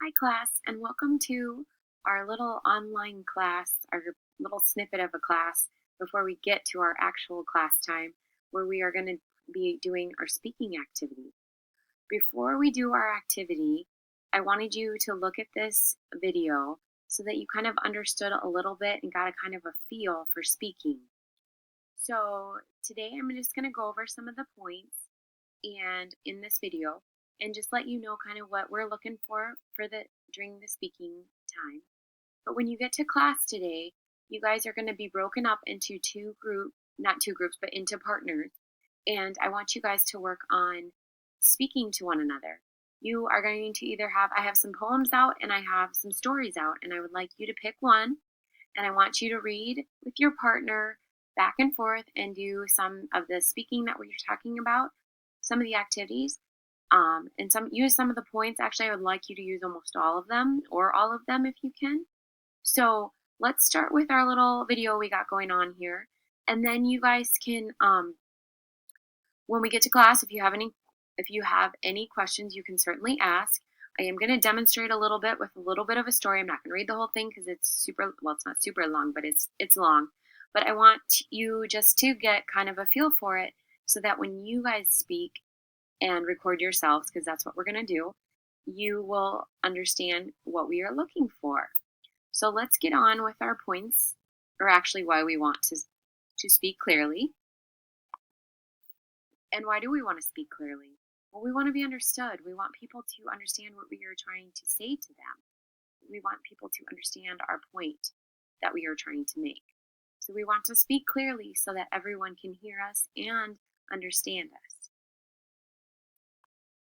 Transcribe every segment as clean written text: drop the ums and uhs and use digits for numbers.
Hi, class, and welcome to our little online class, our little snippet of a class before we get to our actual class time, where we are going to be doing our speaking activity. Before we do our activity, I wanted you to look at this video so that you kind of understood a little bit and got a kind of a feel for speaking. So today I'm just going to go over some of the points and in this video and just let you know kind of what we're looking for the during the speaking time. But when you get to class today, you guys are going to be broken up into not two groups, but into partners. And I want you guys to work on speaking to one another. You are going to I have some poems out and I have some stories out, and I would like you to pick one, and I want you to read with your partner back and forth and do some of the speaking that we're talking about, some of the activities, and use some of the points. Actually, I would like you to use almost all of them or all of them if you can. So let's start with our little video we got going on here, and then you guys can, when we get to class, if you have any questions, you can certainly ask. I am going to demonstrate a little bit with a little bit of a story. I'm not going to read the whole thing because it's it's not super long, but it's long. But I want you just to get kind of a feel for it so that when you guys speak and record yourselves, because that's what we're going to do, you will understand what we are looking for. So let's get on with our points, or actually why we want to speak clearly. And why do we want to speak clearly? Well, we want to be understood. We want people to understand what we are trying to say to them. We want people to understand our point that we are trying to make. So we want to speak clearly so that everyone can hear us and understand us.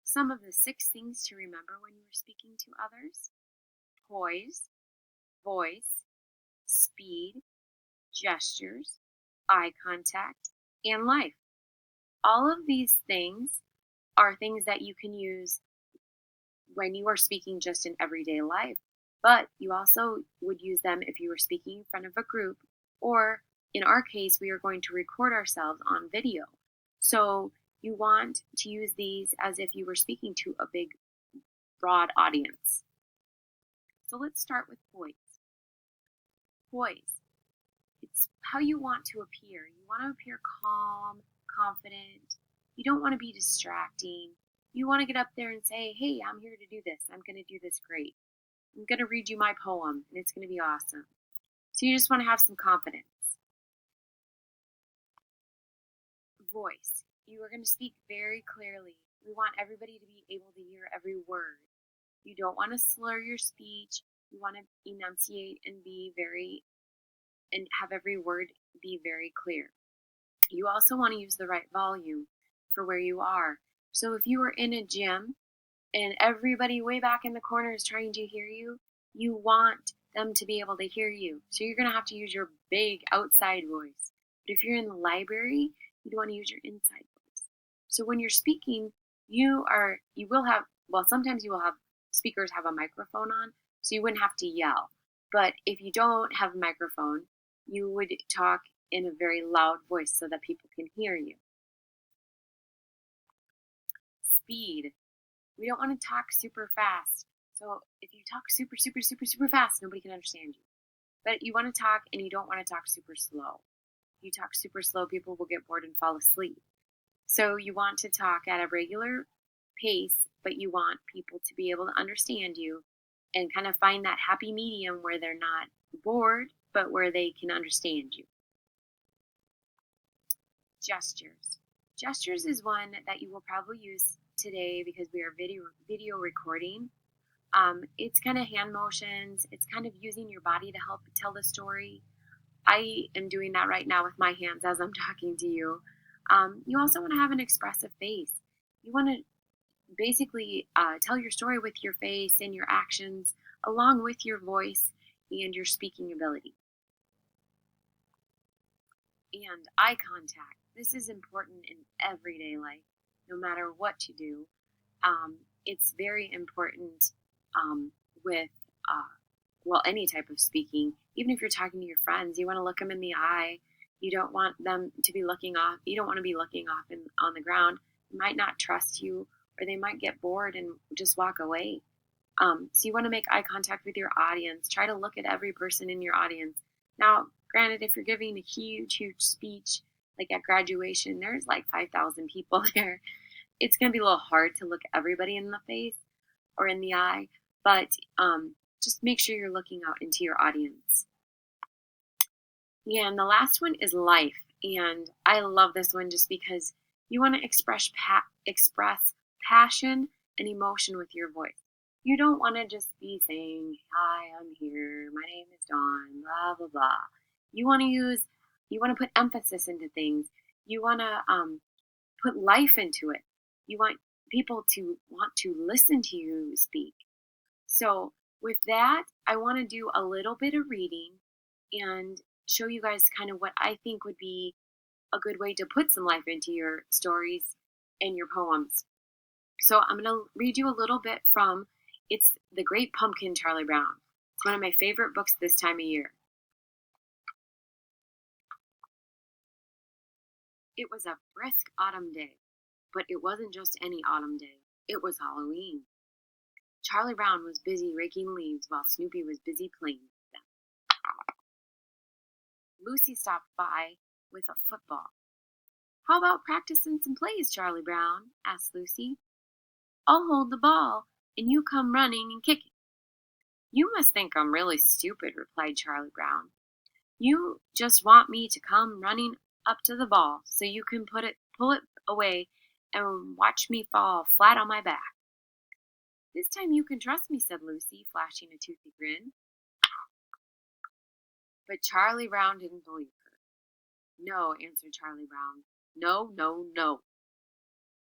Some of the 6 things to remember when you are speaking to others: poise, voice, speed, gestures, eye contact, and life. All of these things are things that you can use when you are speaking just in everyday life, but you also would use them if you were speaking in front of a group, or in our case, we are going to record ourselves on video. So you want to use these as if you were speaking to a big, broad audience. So let's start with poise. Poise. It's how you want to appear. You want to appear calm, confident. You don't want to be distracting. You want to get up there and say, hey, I'm here to do this. I'm going to do this great. I'm going to read you my poem, and it's going to be awesome. So you just want to have some confidence. Voice. You are going to speak very clearly. We want everybody to be able to hear every word. You don't want to slur your speech. You want to enunciate and have every word be very clear. You also want to use the right volume for where you are. So if you are in a gym and everybody way back in the corner is trying to hear you, you want them to be able to hear you. So you're going to have to use your big outside voice. But if you're in the library, you'd want to use your inside voice. So when you're speaking, sometimes you will have speakers have a microphone on, so you wouldn't have to yell. But if you don't have a microphone, you would talk in a very loud voice so that people can hear you. Speed. We don't want to talk super fast. So if you talk super, super, super, super fast, nobody can understand you. But you want to talk, and you don't want to talk super slow. If you talk super slow, people will get bored and fall asleep. So you want to talk at a regular pace, but you want people to be able to understand you and kind of find that happy medium where they're not bored, but where they can understand you. Gestures. Gestures is one that you will probably use today because we are video recording. It's kind of hand motions. It's kind of using your body to help tell the story. I am doing that right now with my hands as I'm talking to you. You also want to have an expressive face. You want to basically tell your story with your face and your actions, along with your voice and your speaking ability. And eye contact. This is important in everyday life, no matter what you do. It's very important with any type of speaking. Even if you're talking to your friends, you want to look them in the eye. You don't want them to be looking off. You don't want to be looking off on the ground. They might not trust you, or they might get bored and just walk away. So you want to make eye contact with your audience. Try to look at every person in your audience. Now, granted, if you're giving a huge, huge speech, like at graduation, there's like 5,000 people there. It's going to be a little hard to look everybody in the face or in the eye, but just make sure you're looking out into your audience. Yeah, and the last one is life. And I love this one just because you want to express passion and emotion with your voice. You don't want to just be saying, "Hi, I'm here. My name is Dawn, blah, blah, blah." You want to put emphasis into things. You want to put life into it. You want people to want to listen to you speak. So with that, I want to do a little bit of reading and show you guys kind of what I think would be a good way to put some life into your stories and your poems. So I'm going to read you a little bit from it's The Great Pumpkin, Charlie Brown. It's one of my favorite books this time of year. It was a brisk autumn day, but it wasn't just any autumn day. It was Halloween. Charlie Brown was busy raking leaves while Snoopy was busy playing with them. Lucy stopped by with a football. "How about practicing some plays, Charlie Brown?" asked Lucy. "I'll hold the ball, and you come running and kicking." "You must think I'm really stupid," replied Charlie Brown. "You just want me to come running up to the ball so you can pull it away and watch me fall flat on my back." "This time you can trust me," said Lucy, flashing a toothy grin. But Charlie Brown didn't believe her. "No," answered Charlie Brown. "No, no, no."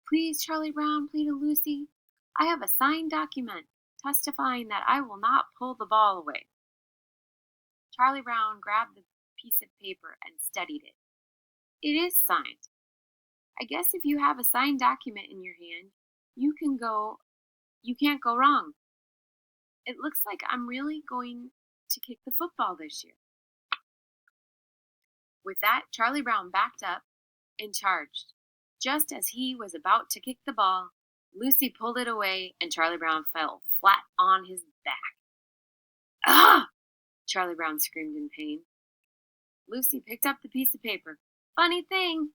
"Please, Charlie Brown," pleaded Lucy. "I have a signed document testifying that I will not pull the ball away." Charlie Brown grabbed the piece of paper and studied it. "It is signed. I guess if you have a signed document in your hand, you can't go wrong. It looks like I'm really going to kick the football this year." With that, Charlie Brown backed up and charged. Just as he was about to kick the ball, Lucy pulled it away and Charlie Brown fell flat on his back. "Ah!" Charlie Brown screamed in pain. Lucy picked up the piece of paper. Funny thing,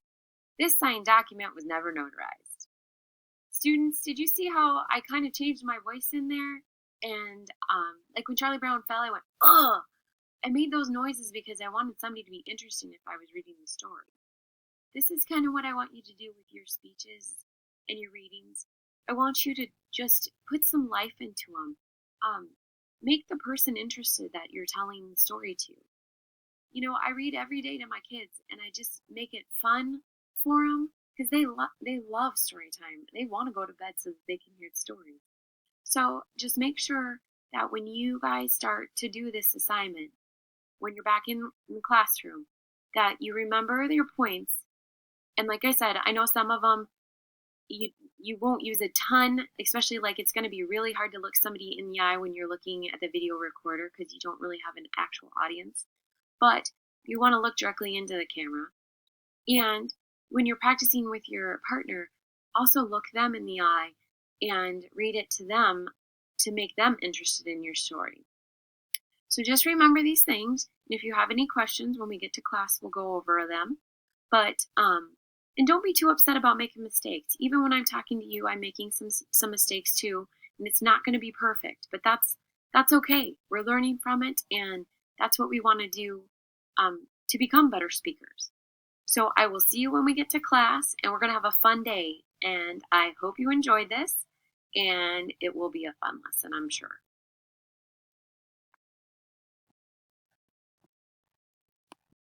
this signed document was never notarized. Students, did you see how I kind of changed my voice in there? And like when Charlie Brown fell, I went, "Ugh!" I made those noises because I wanted somebody to be interested if I was reading the story. This is kind of what I want you to do with your speeches and your readings. I want you to just put some life into them. Make the person interested that you're telling the story to. You know, I read every day to my kids, and I just make it fun for them because they love story time. They want to go to bed so that they can hear the story. So just make sure that when you guys start to do this assignment, when you're back in the classroom, that you remember your points. And like I said, I know some of them you won't use a ton, especially like it's going to be really hard to look somebody in the eye when you're looking at the video recorder because you don't really have an actual audience. But you want to look directly into the camera. And when you're practicing with your partner, also look them in the eye and read it to them to make them interested in your story. So just remember these things. And if you have any questions when we get to class, we'll go over them. But and don't be too upset about making mistakes. Even when I'm talking to you, I'm making some mistakes too, and it's not going to be perfect. But that's okay. We're learning from it, and that's what we want to do to become better speakers. So I will see you when we get to class, and we're going to have a fun day. And I hope you enjoyed this, and it will be a fun lesson, I'm sure.